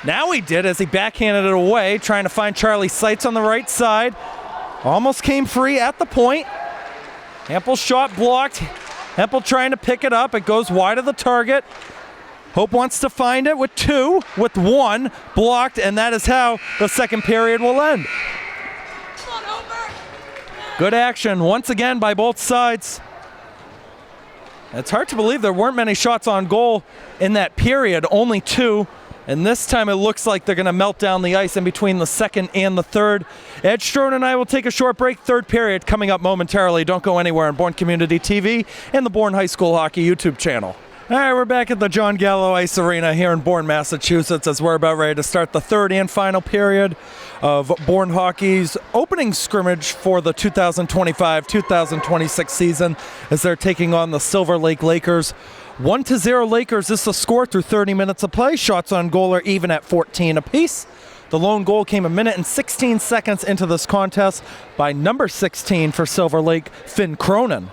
Now he did as he backhanded it away, trying to find Charlie Seitz on the right side. Almost came free at the point. Hempel's shot blocked. Hempel trying to pick it up. It goes wide of the target. Hope wants to find it with two, with one blocked, and that is how the second period will end. Good action once again by both sides. It's hard to believe there weren't many shots on goal in that period, only two. And this time it looks like they're going to melt down the ice in between the second and the third. Ed Strode and I will take a short break. Third period coming up momentarily. Don't go anywhere on Bourne Community TV and the Bourne High School Hockey YouTube channel. All right, we're back at the John Gallo Ice Arena here in Bourne, Massachusetts, as we're about ready to start the third and final period of Bourne Hockey's opening scrimmage for the 2025-2026 season as they're taking on the Silver Lake Lakers. 1-0 Lakers is the score through 30 minutes of play. Shots on goal are even at 14 apiece. The lone goal came a minute and 16 seconds into this contest by number 16 for Silver Lake, Finn Cronin.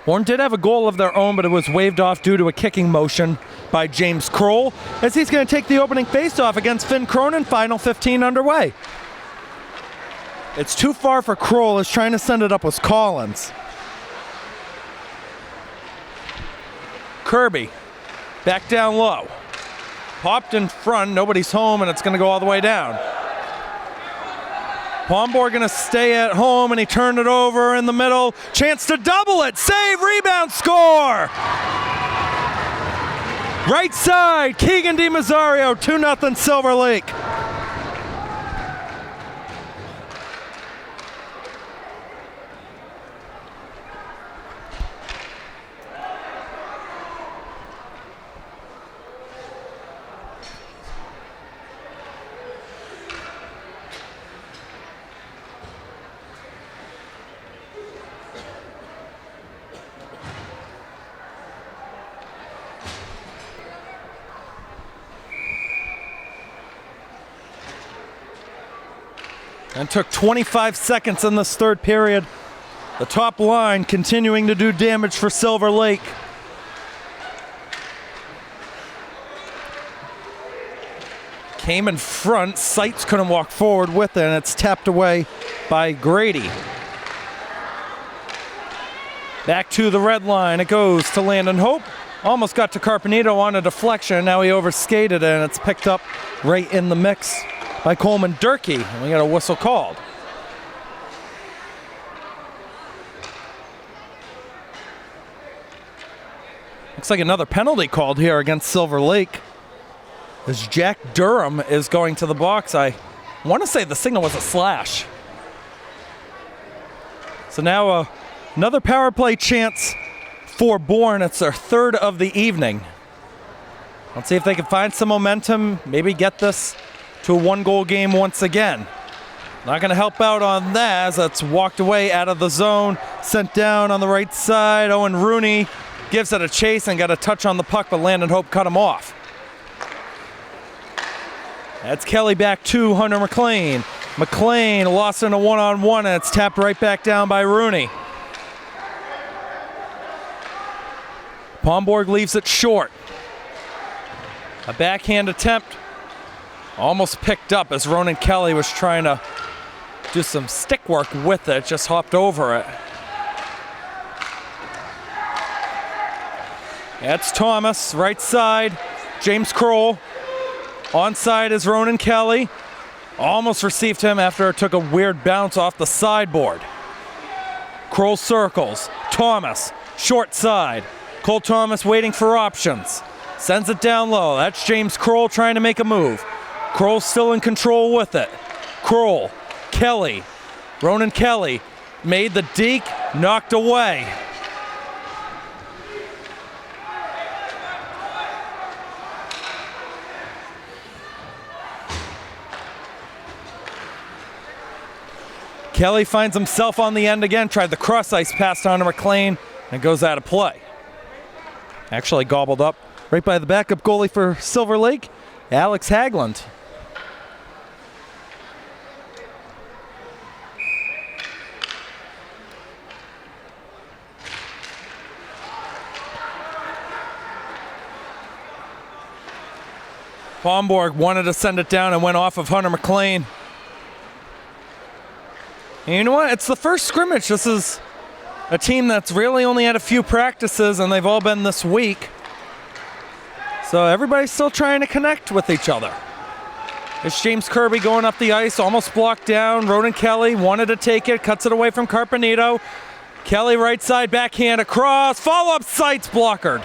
Bourne did have a goal of their own, but it was waved off due to a kicking motion by James Kroll as he's going to take the opening faceoff against Finn Cronin. Final 15 underway. It's too far for Kroll. Is trying to send it up with Collins. Kirby back down low. Popped in front. Nobody's home, and it's going to go all the way down. Pomborg going to stay at home, and he turned it over in the middle. Chance to double it. Save, rebound, score! Right side, Keegan DiMazzario, 2-0 Silver Lake. And took 25 seconds in this third period. The top line continuing to do damage for Silver Lake. Came in front, Seitz couldn't walk forward with it, and it's tapped away by Grady. Back to the red line, it goes to Landon Hope. Almost got to Carpenito on a deflection, now he overskated it, and it's picked up right in the mix by Coleman Durkee. And we got a whistle called. Looks like another penalty called here against Silver Lake, as Jack Durham is going to the box. I want to say the signal was a slash. So now another power play chance for Bourne. It's their third of the evening. Let's see if they can find some momentum, maybe get this to a one-goal game once again. Not going to help out on that as it's walked away out of the zone, sent down on the right side. Owen Rooney gives it a chase and got a touch on the puck, but Landon Hope cut him off. That's Kelly back to Hunter McLean. McLean lost in a one-on-one, and it's tapped right back down by Rooney. Pomborg leaves it short. A backhand attempt almost picked up as Ronan Kelly was trying to do some stick work with it, just hopped over it. That's Thomas, right side. James Kroll. Onside is Ronan Kelly. Almost received him after it took a weird bounce off the sideboard. Kroll circles. Thomas, short side. Cole Thomas waiting for options. Sends it down low. That's James Kroll trying to make a move. Kroll still in control with it. Kroll, Kelly. Ronan Kelly made the deke, knocked away. Kelly finds himself on the end again, tried the cross-ice pass down to McLean, and goes out of play. Actually gobbled up right by the backup goalie for Silver Lake, Alex Hagland. Pomborg wanted to send it down and went off of Hunter McLean. And you know what? It's the first scrimmage. This is a team that's really only had a few practices, and they've all been this week. So everybody's still trying to connect with each other. It's James Kirby going up the ice, almost blocked down. Ronan Kelly wanted to take it, cuts it away from Carpenito. Kelly right side, backhand across. Follow-up sights blockered.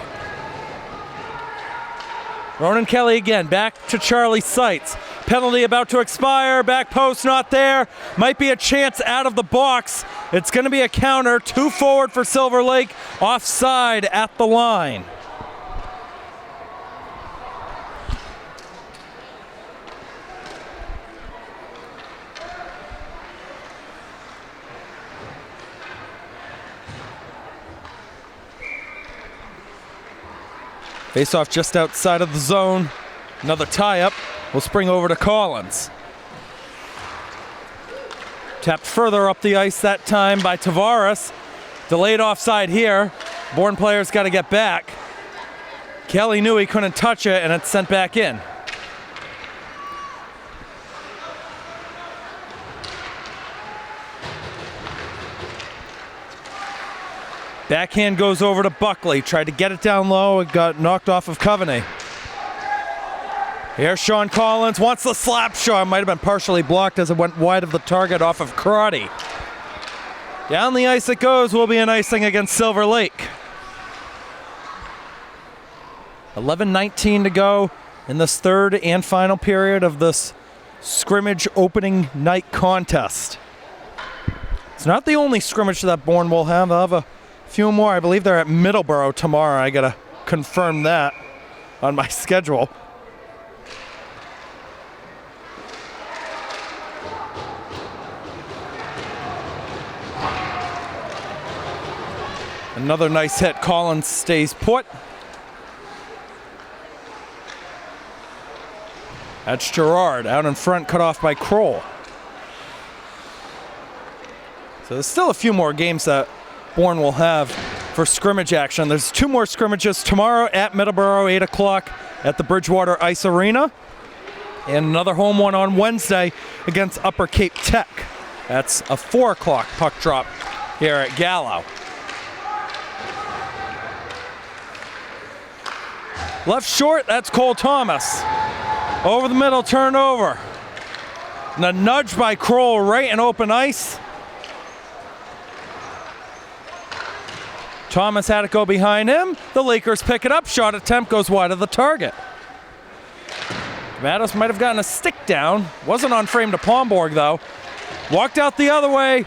Ronan Kelly again, back to Charlie Seitz. Penalty about to expire, back post not there. Might be a chance out of the box. It's going to be a counter, 2 forward for Silver Lake, offside at the line. Face-off just outside of the zone. Another tie-up. Will spring over to Collins. Tapped further up the ice that time by Tavares. Delayed offside here. Bourne players got to get back. Kelly knew he couldn't touch it, and it's sent back in. Backhand goes over to Buckley. Tried to get it down low. It got knocked off of Coveney. Here's Sean Collins. Wants the slap shot. Might have been partially blocked as it went wide of the target off of Crotty. Down the ice it goes. Will be an icing against Silver Lake. 11:19 to go in this third and final period of this scrimmage opening night contest. It's not the only scrimmage that Bourne will have. They'll have a few more. I believe they're at Middleborough tomorrow. I gotta confirm that on my schedule. Another nice hit. Collins stays put. That's Gerard out in front, cut off by Kroll. So there's still a few more games that Bourne will have for scrimmage action. There's 2 more scrimmages tomorrow at Middleborough, 8 o'clock at the Bridgewater Ice Arena. And another home one on Wednesday against Upper Cape Tech. That's a 4 o'clock puck drop here at Gallo. Left short, that's Cole Thomas. Over the middle, turnover. And a nudge by Kroll right in open ice. Thomas had it go behind him. The Lakers pick it up. Shot attempt goes wide of the target. Matos might have gotten a stick down. Wasn't on frame to Pomborg, though. Walked out the other way.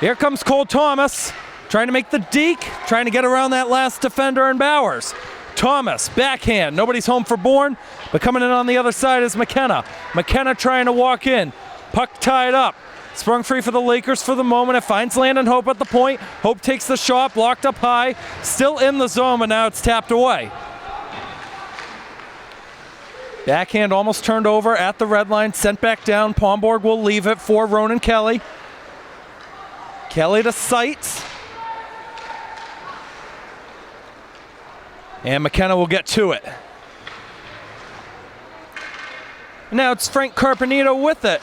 Here comes Cole Thomas. Trying to make the deke. Trying to get around that last defender in Bowers. Thomas, backhand. Nobody's home for Bourne. But coming in on the other side is McKenna. McKenna trying to walk in. Puck tied up. Sprung free for the Lakers for the moment. It finds Landon Hope at the point. Hope takes the shot. Blocked up high. Still in the zone, but now it's tapped away. Backhand almost turned over at the red line. Sent back down. Pomborg will leave it for Ronan Kelly. Kelly to Seitz. And McKenna will get to it. Now it's Frank Carpenito with it.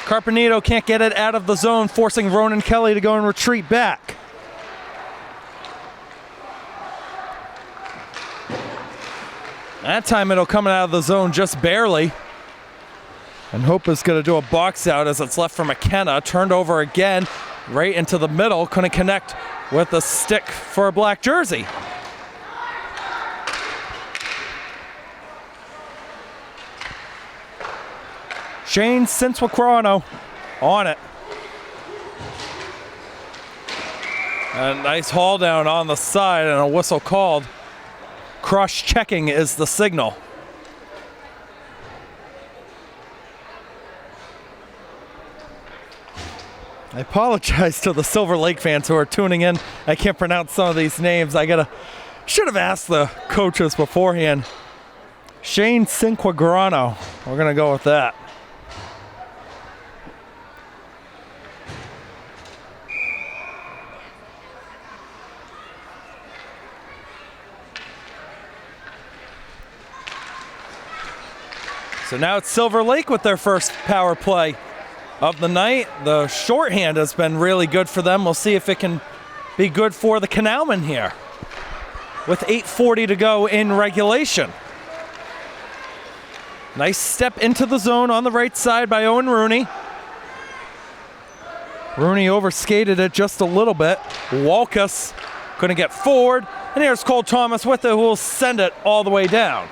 Carpenito can't get it out of the zone, forcing Ronan Kelly to go and retreat back. That time it'll come out of the zone just barely. And Hope is going to do a box out as it's left for McKenna. Turned over again, right into the middle. Couldn't connect with a stick for a black jersey. Shane Cinquagrano on it. A nice haul down on the side and a whistle called. Cross-checking is the signal. I apologize to the Silver Lake fans who are tuning in. I can't pronounce some of these names. Should have asked the coaches beforehand. Shane Cinquagrano. We're going to go with that. So now it's Silver Lake with their first power play of the night. The shorthand has been really good for them. We'll see if it can be good for the Canalmen here with 8:40 to go in regulation. Nice step into the zone on the right side by Owen Rooney. Rooney overskated it just a little bit. Walkus couldn't get forward. And here's Cole Thomas with it, who will send it all the way down.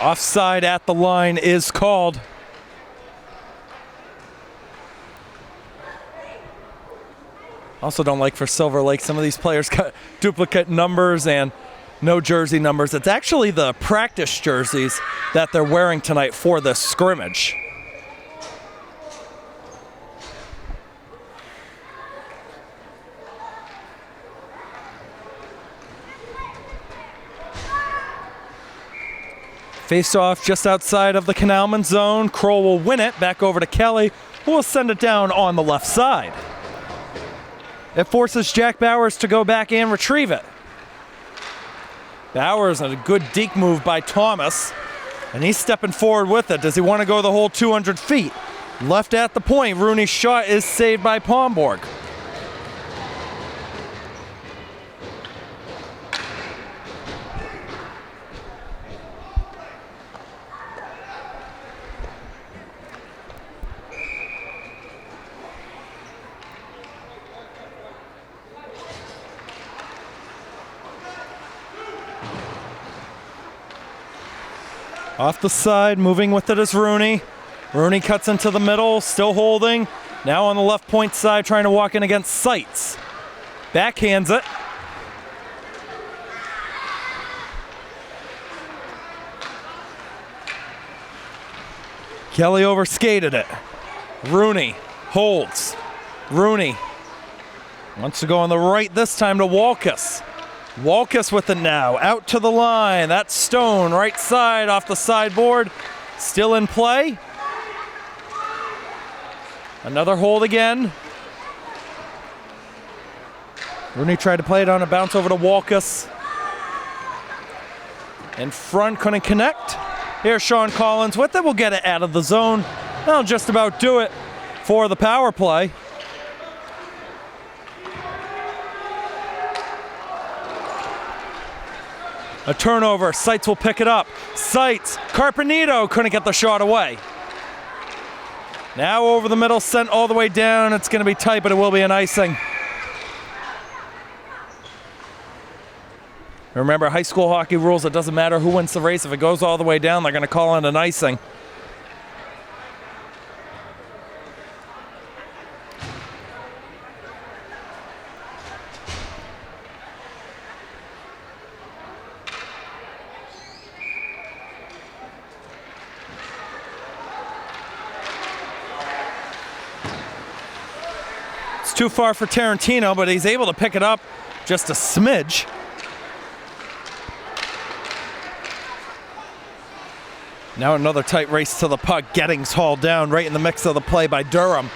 Offside at the line is called. Also don't like for Silver Lake, some of these players got duplicate numbers and no jersey numbers. It's actually the practice jerseys that they're wearing tonight for this scrimmage. Face off just outside of the Canalmen zone. Kroll will win it back over to Kelly, who will send it down on the left side. It forces Jack Bowers to go back and retrieve it. Bowers on a good deke move by Thomas, and he's stepping forward with it. Does he want to go the whole 200 feet? Left at the point. Rooney's shot is saved by Pomborg. Off the side, moving with it is Rooney. Rooney cuts into the middle, still holding. Now on the left point side, trying to walk in against Seitz. Backhands it. Kelly overskated it. Rooney holds. Rooney wants to go on the right this time to Walkus. Walkus with it now, out to the line. That's Stone, right side off the sideboard. Still in play. Another hold again. Rooney tried to play it on a bounce over to Walkus. In front, couldn't connect. Here's Sean Collins with it. We'll get it out of the zone. That'll just about do it for the power play. A turnover. Seitz will pick it up. Seitz. Carpenito couldn't get the shot away. Now over the middle, sent all the way down. It's going to be tight, but it will be an icing. Remember, high school hockey rules, it doesn't matter who wins the race. If it goes all the way down, they're going to call it an icing. Too far for Tarantino, but he's able to pick it up just a smidge. Now another tight race to the puck. Gettings hauled down right in the mix of the play by Durham.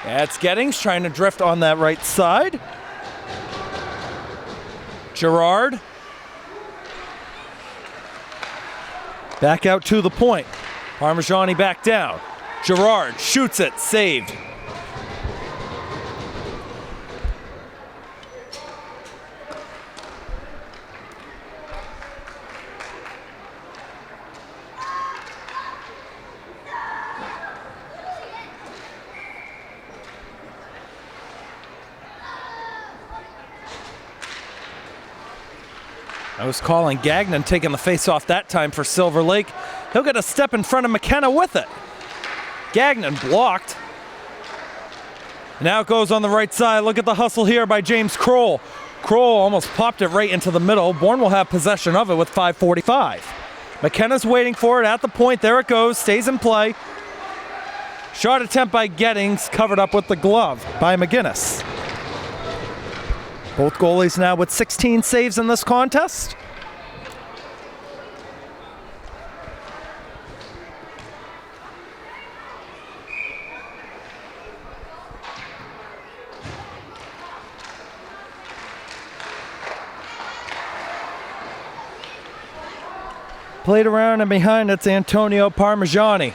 That's Gettings trying to drift on that right side. Gerard. Back out to the point. Parmigiani back down. Gerard shoots it, saved. I was calling Gagnon taking the face off that time for Silver Lake. He'll get a step in front of McKenna with it. Gagnon blocked. Now it goes on the right side. Look at the hustle here by James Kroll. Kroll almost popped it right into the middle. Bourne will have possession of it with 5:45. McKenna's waiting for it at the point. There it goes. Stays in play. Shot attempt by Gettings, covered up with the glove by McGinnis. Both goalies now with 16 saves in this contest. Played around and behind, it's Antonio Parmigiani.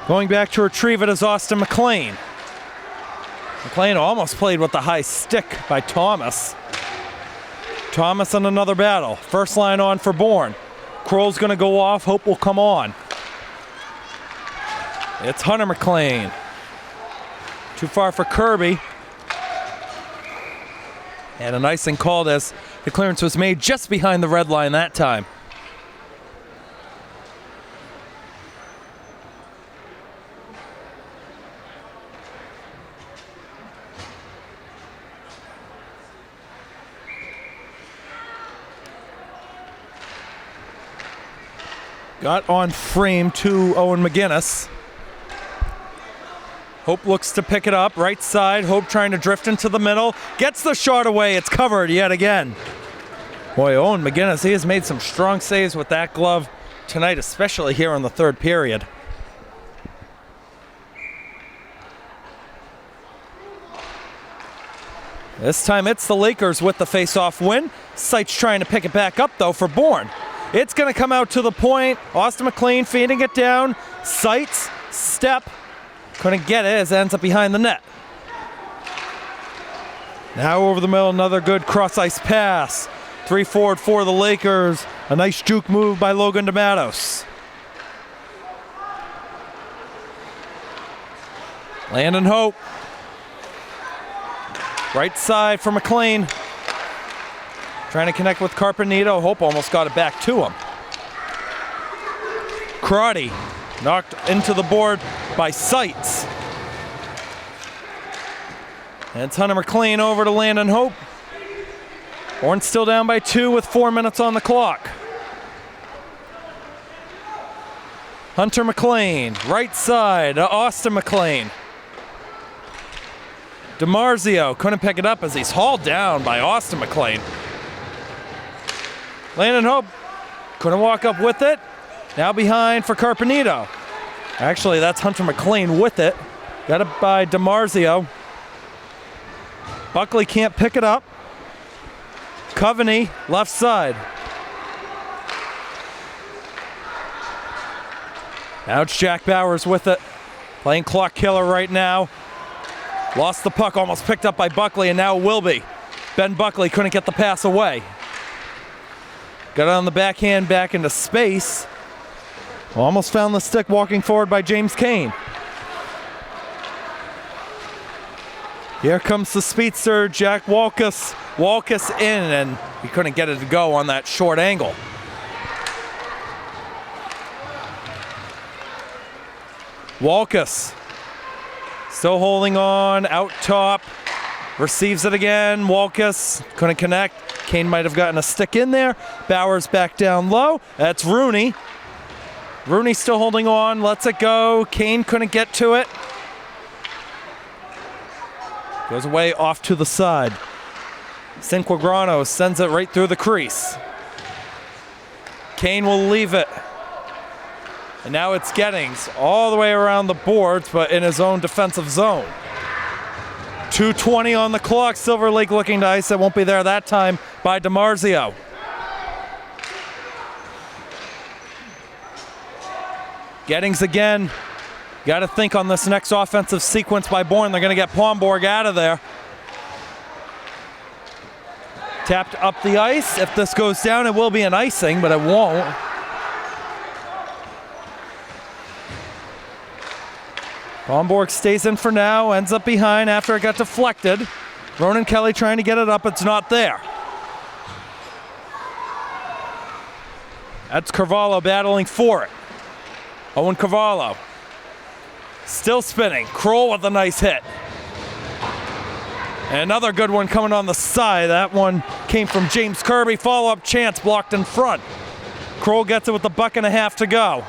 Going back to retrieve it is Austin McLean. McLean almost played with the high stick by Thomas. Thomas in another battle. First line on for Bourne. Kroll's going to go off. Hope will come on. It's Hunter McLean. Too far for Kirby. And an icing called as the clearance was made just behind the red line that time. Got on frame to Owen McGinnis. Hope looks to pick it up. Right side. Hope trying to drift into the middle. Gets the shot away. It's covered yet again. Boy, Owen McGinnis, he has made some strong saves with that glove tonight, especially here in the third period. This time it's the Lakers with the face-off win. Seitz trying to pick it back up, though, for Bourne. It's going to come out to the point. Austin McLean feeding it down. Seitz, step. Couldn't get it as it ends up behind the net. Now over the middle, another good cross-ice pass. 3 forward for the Lakers. A nice juke move by Logan DeMattos. Landon Hope. Right side for McLean. Trying to connect with Carpenito. Hope almost got it back to him. Crotty knocked into the board by Seitz. And it's Hunter McLean over to Landon Hope. Bourne still down by 2 with 4 minutes on the clock. Hunter McLean, right side, Austin McLean. DiMarzio couldn't pick it up as he's hauled down by Austin McLean. Landon Hope couldn't walk up with it. Now behind for Carpenito. Actually, that's Hunter McLean with it. Got it by DiMarzio. Buckley can't pick it up. Coveney, left side. Now it's Jack Bowers with it. Playing clock killer right now. Lost the puck, almost picked up by Buckley, and now it will be. Ben Buckley couldn't get the pass away. Got it on the backhand back into space. Almost found the stick walking forward by James Kane. Here comes the speedster, Jack Walkus. Walkus in, and he couldn't get it to go on that short angle. Walkus still holding on, out top. Receives it again. Walkus couldn't connect. Kane might have gotten a stick in there. Bowers back down low. That's Rooney. Rooney still holding on, lets it go. Kane couldn't get to it. Goes away off to the side. Cinquagrano sends it right through the crease. Kane will leave it. And now it's Gettings all the way around the boards, but in his own defensive zone. 2:20 on the clock. Silver Lake looking to ice. It won't be there that time by DiMarzio. Gettings again. Got to think on this next offensive sequence by Bourne. They're going to get Pomborg out of there. Tapped up the ice. If this goes down, it will be an icing, but it won't. Pomborg stays in for now. Ends up behind after it got deflected. Ronan Kelly trying to get it up. It's not there. That's Carvalho battling for it. Owen Carvalho. Still spinning. Kroll with a nice hit. And another good one coming on the side. That one came from James Kirby. Follow-up chance blocked in front. Kroll gets it with a buck and a half to go.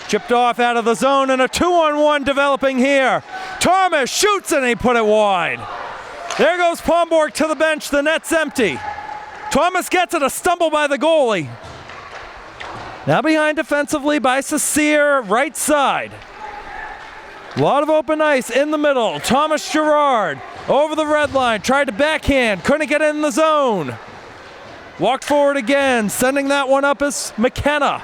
Chipped off out of the zone, and a 2-on-1 developing here. Thomas shoots and he put it wide. There goes Pomborg to the bench. The net's empty. Thomas gets it, a stumble by the goalie. Now behind defensively by Saucier, right side. A lot of open ice in the middle. Thomas Gerard over the red line, tried to backhand, couldn't get in the zone. Walked forward again, sending that one up is McKenna.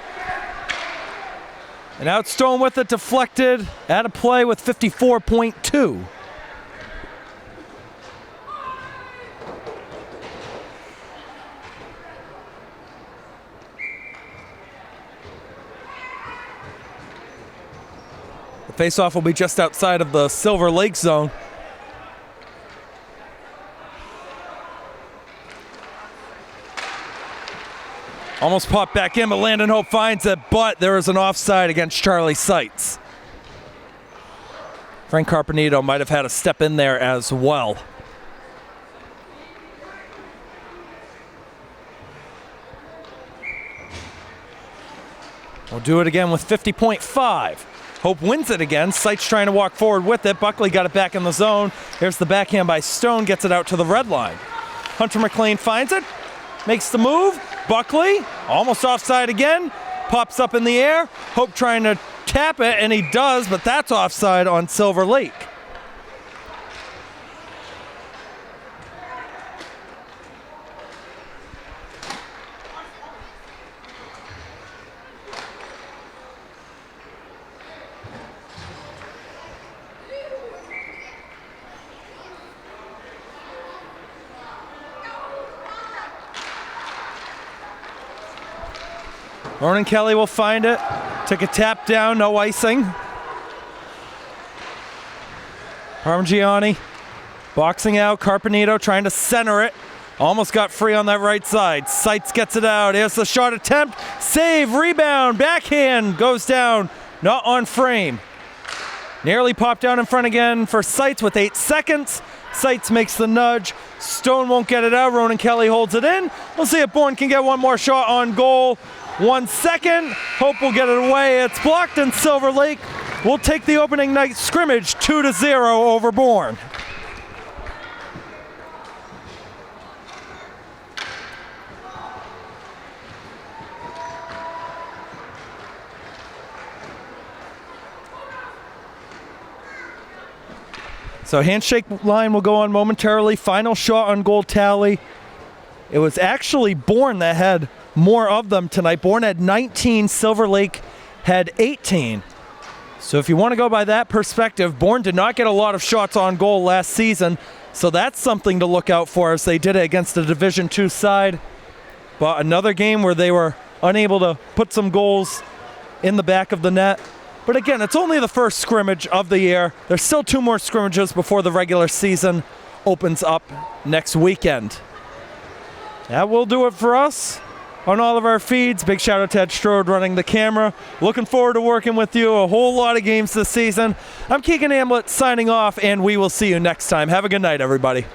And out Stone with it, deflected, out of play with 54.2. Faceoff will be just outside of the Silver Lake zone. Almost popped back in, but Landon Hope finds it, but there is an offside against Charlie Seitz. Frank Carpenito might have had a step in there as well. We'll do it again with 50.5. Hope wins it again. Seitz trying to walk forward with it. Buckley got it back in the zone. Here's the backhand by Stone, gets it out to the red line. Hunter McLean finds it, makes the move. Buckley, almost offside again, pops up in the air. Hope trying to tap it, and he does, but that's offside on Silver Lake. Ronan Kelly will find it. Took a tap down, no icing. Parmigiani boxing out. Carpenito trying to center it. Almost got free on that right side. Seitz gets it out. Here's the shot attempt. Save, rebound, backhand goes down. Not on frame. Nearly popped down in front again for Seitz with 8 seconds. Seitz makes the nudge. Stone won't get it out. Ronan Kelly holds it in. We'll see if Bourne can get one more shot on goal. 1 second. Hope will get it away. It's blocked, and Silver Lake will take the opening night scrimmage 2-0 over Bourne. So handshake line will go on momentarily. Final shot on goal tally. It was actually Bourne that had more of them tonight. Bourne had 19, Silver Lake had 18. So if you want to go by that perspective, Bourne did not get a lot of shots on goal last season. So that's something to look out for as they did it against the Division II side. But another game where they were unable to put some goals in the back of the net. But again, it's only the first scrimmage of the year. There's still 2 more scrimmages before the regular season opens up next weekend. That will do it for us on all of our feeds. Big shout out to Ed Strode running the camera. Looking forward to working with you. A whole lot of games this season. I'm Keegan Hamblett signing off, and we will see you next time. Have a good night, everybody.